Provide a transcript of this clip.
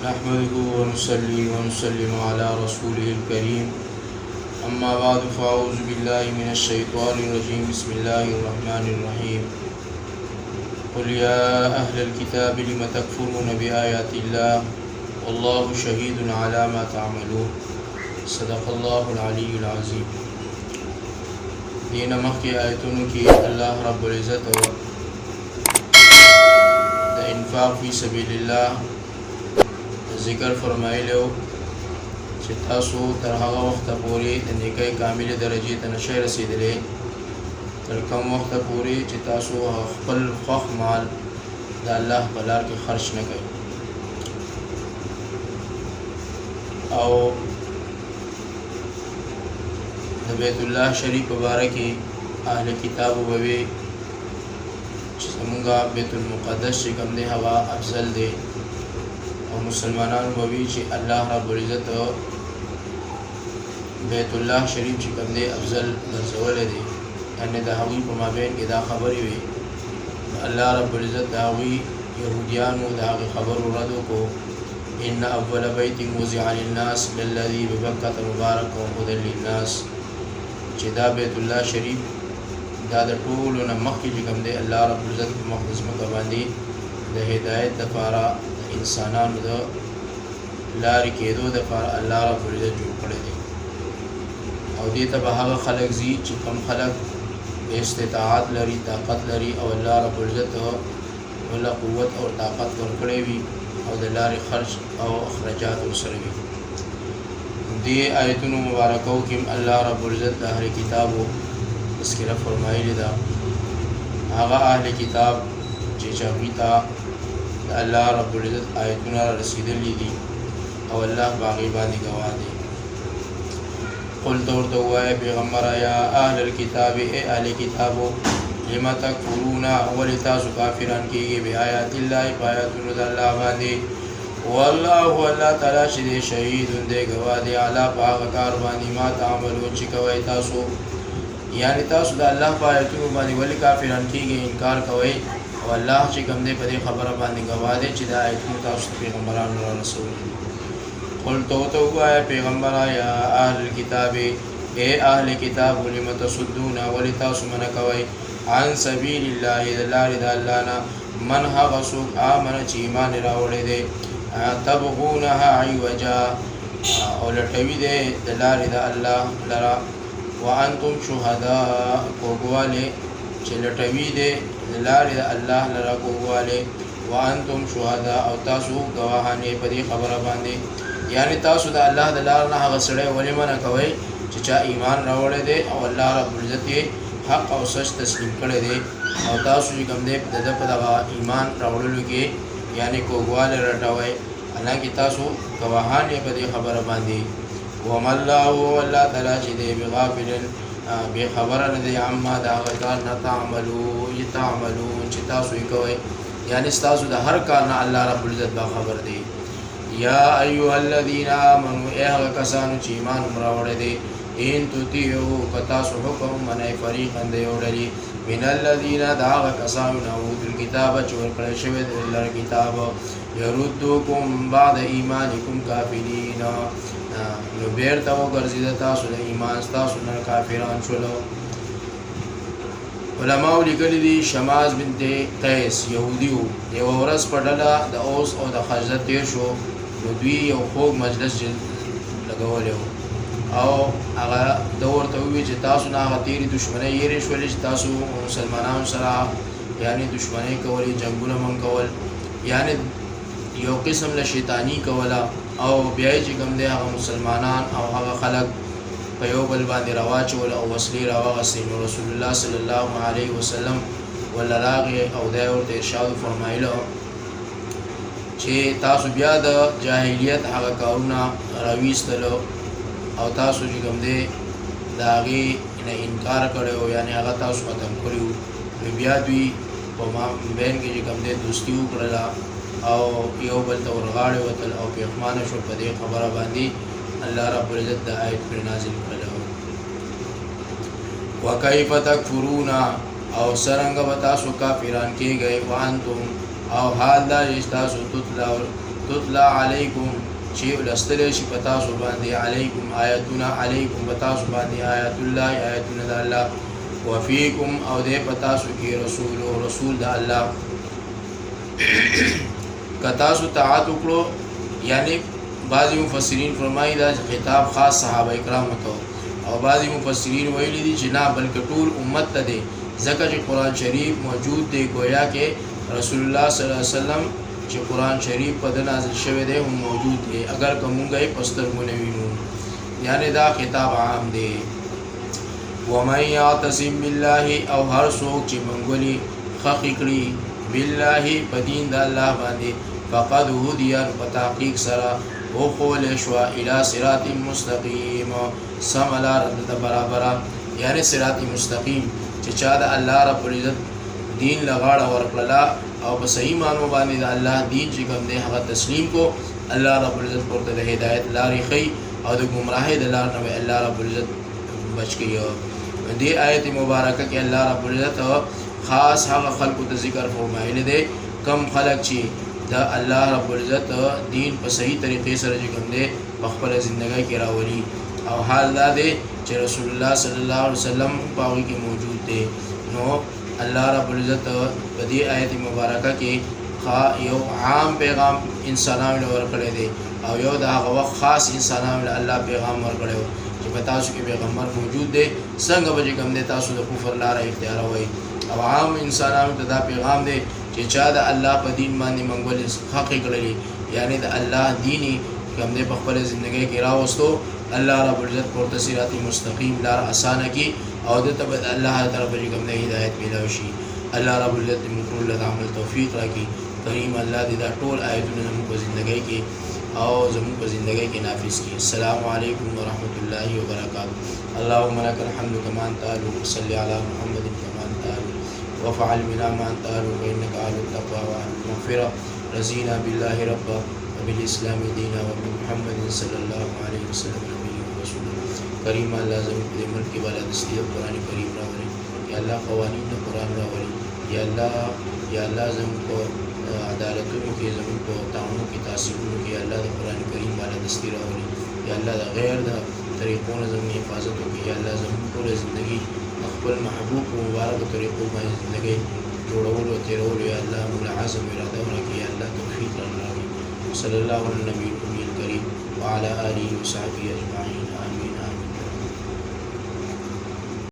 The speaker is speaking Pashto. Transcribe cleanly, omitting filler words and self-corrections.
نحمده ونصلي ونسلم على رسوله الكريم أما بعد فأعوذ بالله من الشيطان الرجيم بسم الله الرحمن الرحيم قل يا أهل الكتاب لم تكفرون بآيات الله والله شهيد على ما تعملون صدق الله العلي العظيم. دین مخی آیتونو کی اللہ رب العزت دا انفاق فی سبیل اللہ ذکر فرمائلو چې تاسو تر هغه وخت پورې د نیکۍ کامل درجه ته نشئ رسیدلی تر کوم وخت پورې چې تاسو خپل خوښ مال د الله په لار کې خرچ نه کړئ او د بیت الله شریف مبارکي اهل کتاب ووي چې زمونږه بیت المقدس چې کوم دی هغه افضل دی او مسلمانان ووي چې الله رب العزت بیت الله شریف چې کوم دی افضل ګرځولی دی یعنې د هغوی په مابین کې دا خبرې وي الله رب العزت د هغوی یهودیانو د هغې خبرو رد وکړو ان اول بیت وضع للناس للذي ببکة مبارک وهدى للناس چې دا بیت الله شریف دا د ټولو نه مخکې چې کوم دی الله رب العزت په مقدس ځمکه باندې د هدایت دپاره انسانانو د لارې کېدو دپاره الله رب العزت جوړ کړی دی او دې ته به هغه خلک ځي چې کوم خلک استطاعت لري طاقت لري او الله رب العزت وله قوت او طاقت ورکړی وي او د لارې خرچ او اخراجات ورسره وي. دې آیتونو مبارکو کې الله رب العزت د اهل کتابو تذکره فرمایلی ده هغه اهل کتاب چې هغوی ته د الله رب العزت آیتونه رسیدلی دي او الله په هغې باندې ګواه دی. قل ته ورته ووایه پیغمبره یا اهل الکتاب ای اهل کتابو لم تکفرون ولې تاسو کافران کېږئ بآیات الله په آیاتونو د الله باندې والله الله تعالی چې دی شهید دی ګواه دی علی په هغه کار باندې ما تعملون چې کوئ تاسو یعنی تاسو د الله په آیتونو باندې ولې کافران کېږئ انکار کوئ او الله چې کوم دی په دې خبره باندې ګواه دی چې د آیتونو تاسو پیغمبرانو را رسولي. قل ته ورته ووایه پیغمبره یا اهل الکتاب ای اهل کتاب لم تصدون ولې تاسو منع کوئ عن سبیل الله د لارې د الله نه من هغه څوک آمنه چې ایمان یې راوړی دی تبغونها عوجا او لټوي دی د لارې د الله لره وانتم شهداء کوږوالی چې لټوي دی د لارې د الله لره کوږوالی وانتم شهداء او تاسو ګواهان یې په دې خبره باندې یعنی تاسو د الله د لارې نه هغه سړی ولې منع کوئ چې چا ایمان راوړی دی او الله رب العزت یې حق او سچ تسلیم کړی دی او تاسو چې کوم دی د ده په دغه ایمان راوړلو کې یعنی کوږوالی رټوئ حالانکې تاسو ګواهان یې په دې خبره باندې وما الله الله تعالی چې دی بغافل بې خبره نه دی عما د هغه کار نه تعملون چې تاسو یې کوئ یعنی ستاسو د هر کار نه الله رب العزت باخبر دی. یا ایها الذین آمنوا ای هغه کسانو چې ایمان هم راوړی دی ان تطیعوا که تاسو حکم منئ فریقا د یو ډلې من الذین د هغه کسانو نه اوتوا الکتاب چې ورکړی شوی دی لره کتاب یردوکم بعد ایمانکم کافرین نو بیرته وګرځېده تاسو د ایمان ستاسو نه کافران شولو. علماو لیکلي دي شماس بنت قیس یهودي و یوه ورځ په ډله د اوس او د خزرج تیر شو نو دوی یو خوږ مجلس لګولی و او هغه ده ورته وویل چې تاسو نه هغه تېرې دشمنۍ هېرې شولې چې تاسو مسلمانانو سره یعنې دشمنۍ کولې جنګونه هم کول یعنې یو قسم له شیطاني کوله او بیا یې چې کوم دی هغه مسلمانان او هغه خلک په یو بل باندې راواچول او وسلې راواغستې نو رسول الله صلی الله علیه وسلم ورله راغی او دی ورته ارشاد فرمایله چې تاسو بیا د جاهلیت هغه کارونه راویستلو او تاسو چې کوم دی د هغې نه انکار کړی و یعنې هغه تاسو ختم کړي وو نو بیا دوی په مابین کې چې کوم دی دوستي وکړله او یو بل ته ورغاړې وتل او پښیمانه شول په دې خبره باندې الله رب العزت د آیت پرې نازل کړلی و. وکیف تکفرون او څرنګه به تاسو کافران کېږئ وانتم او حال دا چې تاسو تتلا تطلع علیکم چې ولستلی شي په تاسو باندې علیکم آیاتونه علیکم په تاسو باندې آیات الله آیاتونه د الله وفیکم او دې په تاسو کې رسول د الله که تاسو طاعت وکړو یعنی بعضی مفسرین فرمایي دا خطاب خاص صحابه کرامو ته او بعضی مفسرین ویلي دي چې نه بلکې ټول امت ته دی ځکه چې قرآن شریف موجود دی گویا کې رسول الله صلی الله علیه وسلم چې قرآن شریف په د نازل شوی دی هم موجود دی اگر کومګه یې پسترګونه وینو یعنی دا خطاب عام دی ومن یعتصم بالله او هر څوک چې منګولي خخ کړي بالله په دین د الله باندې فقد هدي په تحقیق سره او خول شوا الى صراط مستقیم سملار د برابر یعنی صراط مستقیم چې چا د الله رب العزت دین لغاړه ورکړه او په صحیح معنی باندې د الله دین چې کوم دی هغه تسلیم کو الله رب العزت ورته د هدایت لارې خي او د گمراهۍ د لار نه الله رب العزت بچ کیو دې آیت مبارکه کې الله رب العزت خاص هغه خلقو ته ذکر فرمایلی دی کم خلق چې دا الله رب العزت دین په صحیح طریقې سره چې کوم دی په خپل ژوندۍ کې راولي او حال دا دی چې رسول الله صلی الله علیه وسلم په هغه کې موجود دی نو الله رب العزت په دې آیت مبارکه کې یو عام پیغام انسانانو ورکړی دی او یو د هغه وخت خاص انسانانو الله پیغام ورکړی چې په تاسو کې پیغمبر موجود دی څنګه به کوم دی تاسو د کفر لاره اختیار وای او عام انسانانو ته دا پیغام دی چې چا د الله په دین باندې منګول حق کړلی یعنی د الله دیني کوم دی په خپل ژوندۍ کې راوستو الله رب العزت ورته صراط مستقیم لار اسانه کی او د تبد الله طرف کوم دی هدایت پیدا شي الله رب العزت موږ له عمل توفیق راکړي کریم الله دې دا ټول آیتونه زموږ په ژوندۍ کې او زموږ په ژوندۍ کې نافذ کړي السلام علیکم ورحمۃ اللہ وبرکاتہ اللهم لك الحمد كما انت اهل وصلي على محمد كما انت اهل وفعل بنا ما انت اهل فانك اهل التقوى واهل المغفرة رضينا بالله ربا وبالاسلام دينا وبمحمد صلى الله عليه وسلم نبيا ورسولا کریم الله زموږ د ملک والا دستي قرآن کریم راوړي یا الله قوانین د قرآن راوړي یا الله زموږ عدالتونو کې زموږ په تعامل کې تاثیرونو کې الله د قرآن کریم والا دستي راوړي یا الله د غیر د طریقو نه زموږ حفاظت وکړي یا الله زموږ ټول ژوندۍ خپل محبوب او مبارک طریقو باندې ژوندۍ جوړولو او تیرولو یا الله موږ عزم اراده ورکړي یا الله توفیق راکړي صلی الله علی النبی الکریم وعلى آله وصحبه اجمعین آمین